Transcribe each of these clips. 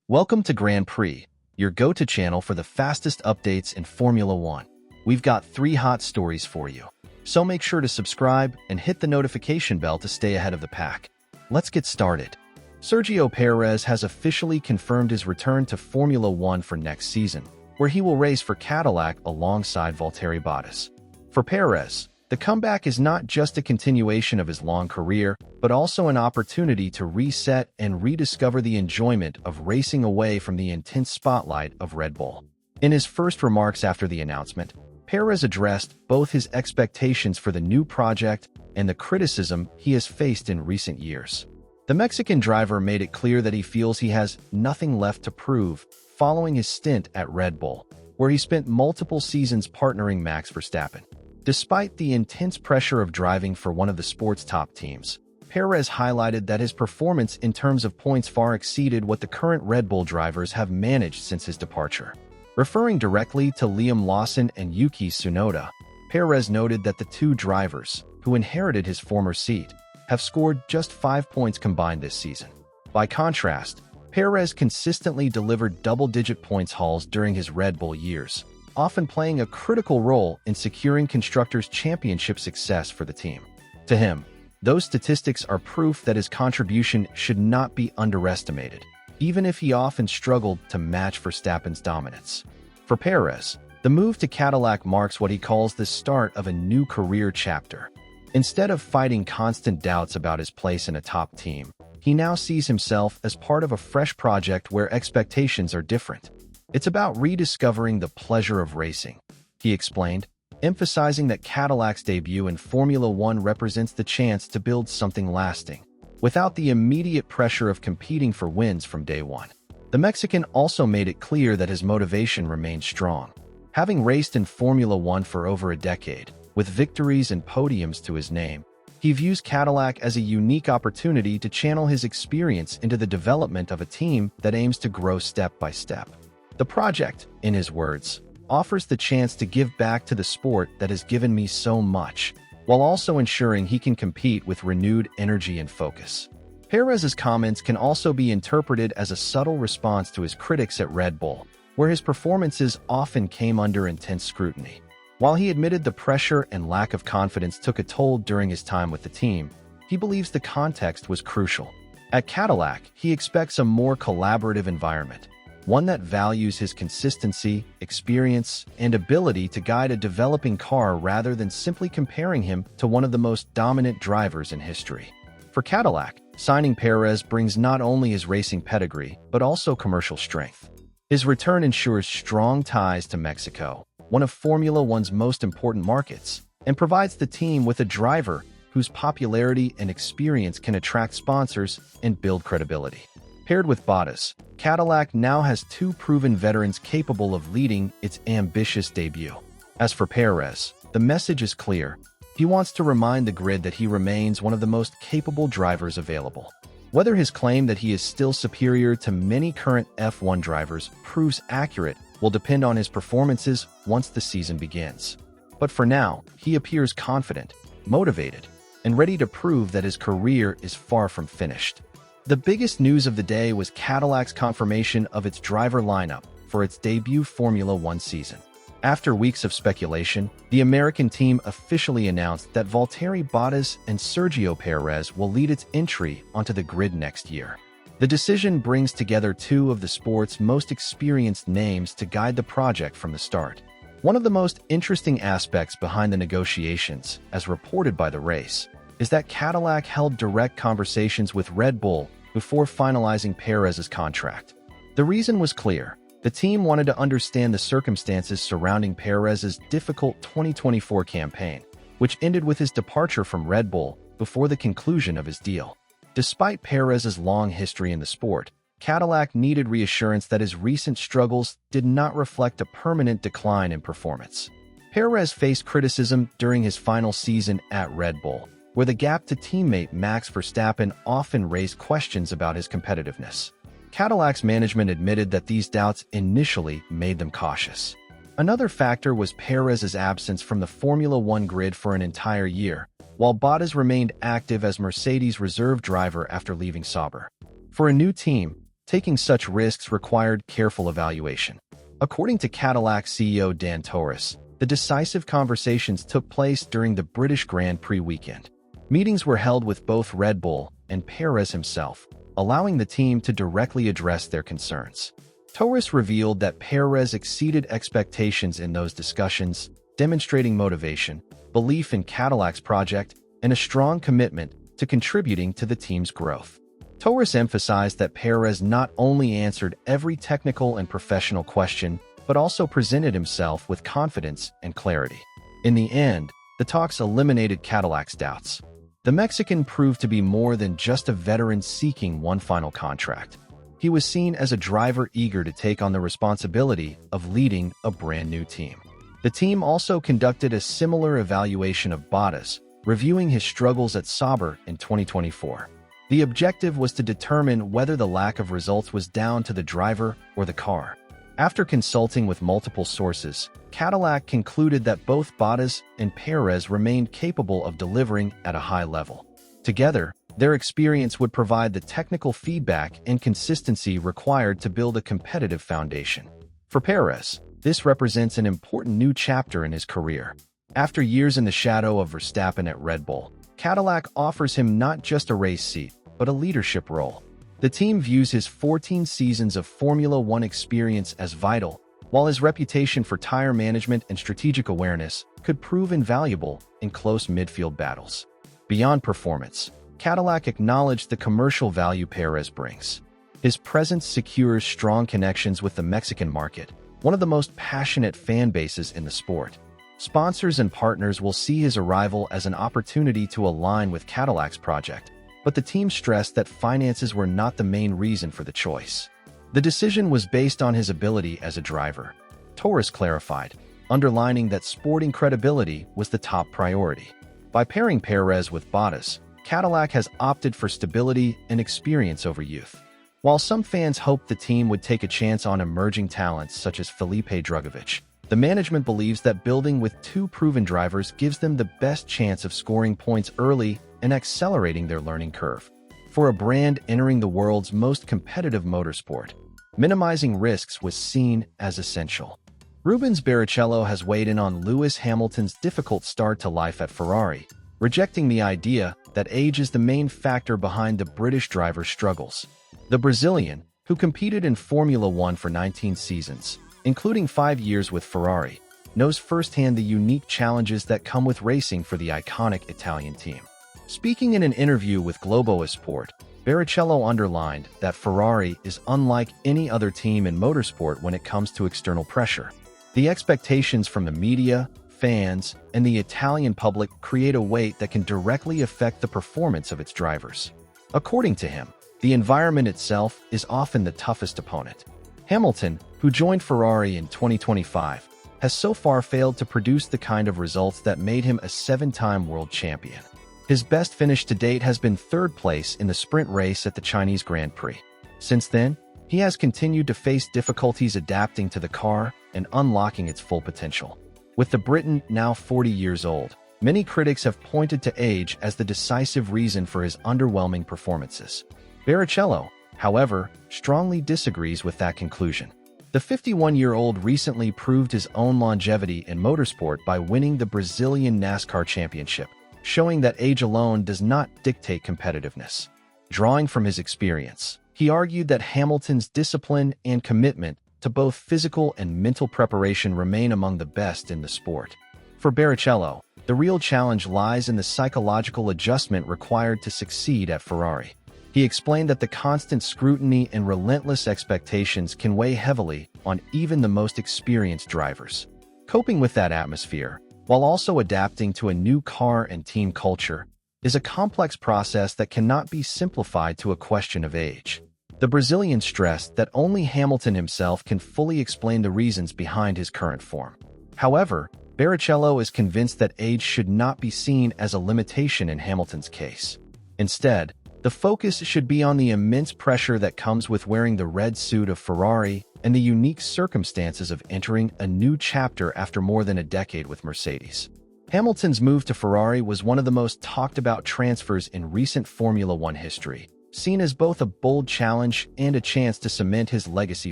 Welcome to Grand Prix, your go-to channel for the fastest updates in Formula One. We've got 3 hot stories for you, so make sure to subscribe and hit the notification bell to stay ahead of the pack. Let's get started. Sergio Perez has officially confirmed his return to Formula One for next season, where he will race for Cadillac alongside Valtteri Bottas. For Perez, the comeback is not just a continuation of his long career, but also an opportunity to reset and rediscover the enjoyment of racing away from the intense spotlight of Red Bull. In his first remarks after the announcement, Perez addressed both his expectations for the new project and the criticism he has faced in recent years. The Mexican driver made it clear that he feels he has nothing left to prove following his stint at Red Bull, where he spent multiple seasons partnering Max Verstappen. Despite the intense pressure of driving for one of the sport's top teams, Perez highlighted that his performance in terms of points far exceeded what the current Red Bull drivers have managed since his departure. Referring directly to Liam Lawson and Yuki Tsunoda, Perez noted that the two drivers, who inherited his former seat, have scored just 5 points combined this season. By contrast, Perez consistently delivered double-digit points hauls during his Red Bull years, often playing a critical role in securing Constructors' Championship success for the team. To him, those statistics are proof that his contribution should not be underestimated, even if he often struggled to match Verstappen's dominance. For Perez, the move to Cadillac marks what he calls the start of a new career chapter. Instead of fighting constant doubts about his place in a top team, he now sees himself as part of a fresh project where expectations are different. It's about rediscovering the pleasure of racing, he explained, emphasizing that Cadillac's debut in Formula One represents the chance to build something lasting, without the immediate pressure of competing for wins from day one. The Mexican also made it clear that his motivation remains strong. Having raced in Formula One for over a decade, with victories and podiums to his name, he views Cadillac as a unique opportunity to channel his experience into the development of a team that aims to grow step by step. The project, in his words, offers the chance to give back to the sport that has given me so much, while also ensuring he can compete with renewed energy and focus. Perez's comments can also be interpreted as a subtle response to his critics at Red Bull, where his performances often came under intense scrutiny. While he admitted the pressure and lack of confidence took a toll during his time with the team, he believes the context was crucial. At Cadillac, he expects a more collaborative environment, one that values his consistency, experience, and ability to guide a developing car rather than simply comparing him to one of the most dominant drivers in history. For Cadillac, signing Perez brings not only his racing pedigree, but also commercial strength. His return ensures strong ties to Mexico, one of Formula One's most important markets, and provides the team with a driver whose popularity and experience can attract sponsors and build credibility. Paired with Bottas, Cadillac now has 2 proven veterans capable of leading its ambitious debut. As for Perez, the message is clear. He wants to remind the grid that he remains one of the most capable drivers available. Whether his claim that he is still superior to many current F1 drivers proves accurate will depend on his performances once the season begins. But for now, he appears confident, motivated, and ready to prove that his career is far from finished. The biggest news of the day was Cadillac's confirmation of its driver lineup for its debut Formula One season. After weeks of speculation, the American team officially announced that Valtteri Bottas and Sergio Perez will lead its entry onto the grid next year. The decision brings together 2 of the sport's most experienced names to guide the project from the start. One of the most interesting aspects behind the negotiations, as reported by the race, is that Cadillac held direct conversations with Red Bull before finalizing Perez's contract. The reason was clear. The team wanted to understand the circumstances surrounding Perez's difficult 2024 campaign, which ended with his departure from Red Bull before the conclusion of his deal. Despite Perez's long history in the sport, Cadillac needed reassurance that his recent struggles did not reflect a permanent decline in performance. Perez faced criticism during his final season at Red Bull, where the gap to teammate Max Verstappen often raised questions about his competitiveness. Cadillac's management admitted that these doubts initially made them cautious. Another factor was Perez's absence from the Formula One grid for an entire year, while Bottas remained active as Mercedes' reserve driver after leaving Sauber. For a new team, Taking such risks required careful evaluation. According to Cadillac CEO Dan Torres, the decisive conversations took place during the British Grand Prix weekend. Meetings were held with both Red Bull and Perez himself, allowing the team to directly address their concerns. Torres revealed that Perez exceeded expectations in those discussions, demonstrating motivation, belief in Cadillac's project, and a strong commitment to contributing to the team's growth. Torres emphasized that Perez not only answered every technical and professional question, but also presented himself with confidence and clarity. In the end, the talks eliminated Cadillac's doubts. The Mexican proved to be more than just a veteran seeking one final contract. He was seen as a driver eager to take on the responsibility of leading a brand new team. The team also conducted a similar evaluation of Bottas, reviewing his struggles at Sauber in 2024. The objective was to determine whether the lack of results was down to the driver or the car. After consulting with multiple sources, Cadillac concluded that both Bottas and Perez remained capable of delivering at a high level. Together, their experience would provide the technical feedback and consistency required to build a competitive foundation. For Perez, this represents an important new chapter in his career. After years in the shadow of Verstappen at Red Bull, Cadillac offers him not just a race seat, but a leadership role. The team views his 14 seasons of Formula One experience as vital, while his reputation for tire management and strategic awareness could prove invaluable in close midfield battles. Beyond performance, Cadillac acknowledged the commercial value Perez brings. His presence secures strong connections with the Mexican market, one of the most passionate fan bases in the sport. Sponsors and partners will see his arrival as an opportunity to align with Cadillac's project, but the team stressed that finances were not the main reason for the choice. The decision was based on his ability as a driver. Torres clarified, underlining that sporting credibility was the top priority. By pairing Perez with Bottas, Cadillac has opted for stability and experience over youth. While some fans hoped the team would take a chance on emerging talents such as Felipe Drugovich, the management believes that building with two proven drivers gives them the best chance of scoring points early and accelerating their learning curve. For a brand entering the world's most competitive motorsport, minimizing risks was seen as essential. Rubens Barrichello has weighed in on Lewis Hamilton's difficult start to life at Ferrari, rejecting the idea that age is the main factor behind the British driver's struggles. The Brazilian, who competed in Formula One for 19 seasons, including 5 years with Ferrari, knows firsthand the unique challenges that come with racing for the iconic Italian team. Speaking in an interview with Globo Esport, Barrichello underlined that Ferrari is unlike any other team in motorsport when it comes to external pressure. The expectations from the media, fans, and the Italian public create a weight that can directly affect the performance of its drivers. According to him, the environment itself is often the toughest opponent. Hamilton, who joined Ferrari in 2025, has so far failed to produce the kind of results that made him a 7-time world champion. His best finish to date has been third place in the sprint race at the Chinese Grand Prix. Since then, he has continued to face difficulties adapting to the car and unlocking its full potential. With the Briton now 40 years old, many critics have pointed to age as the decisive reason for his underwhelming performances. Barrichello, however, strongly disagrees with that conclusion. The 51-year-old recently proved his own longevity in motorsport by winning the Brazilian NASCAR championship, showing that age alone does not dictate competitiveness. Drawing from his experience, he argued that Hamilton's discipline and commitment to both physical and mental preparation remain among the best in the sport. For Barrichello, the real challenge lies in the psychological adjustment required to succeed at Ferrari. He explained that the constant scrutiny and relentless expectations can weigh heavily on even the most experienced drivers. Coping with that atmosphere, while also adapting to a new car and team culture, is a complex process that cannot be simplified to a question of age. The Brazilian stressed that only Hamilton himself can fully explain the reasons behind his current form. However, Barrichello is convinced that age should not be seen as a limitation in Hamilton's case. Instead, the focus should be on the immense pressure that comes with wearing the red suit of Ferrari and the unique circumstances of entering a new chapter after more than a decade with Mercedes. Hamilton's move to Ferrari was one of the most talked about transfers in recent Formula One history, seen as both a bold challenge and a chance to cement his legacy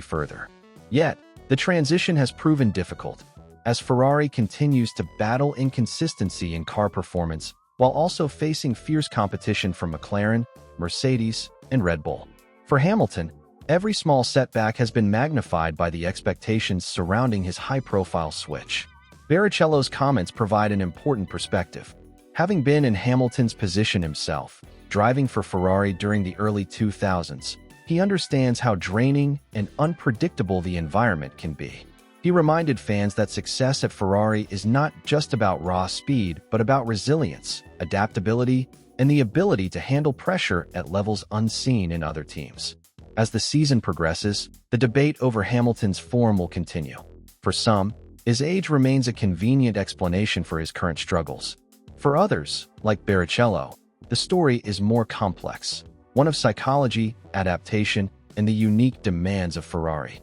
further. Yet, the transition has proven difficult, as Ferrari continues to battle inconsistency in car performance while also facing fierce competition from McLaren, Mercedes, and Red Bull. For Hamilton, every small setback has been magnified by the expectations surrounding his high-profile switch. Barrichello's comments provide an important perspective. Having been in Hamilton's position himself, driving for Ferrari during the early 2000s, he understands how draining and unpredictable the environment can be. He reminded fans that success at Ferrari is not just about raw speed, but about resilience, adaptability, and the ability to handle pressure at levels unseen in other teams. As the season progresses, the debate over Hamilton's form will continue. For some, his age remains a convenient explanation for his current struggles. For others, like Barrichello, the story is more complex, one of psychology, adaptation, and the unique demands of Ferrari.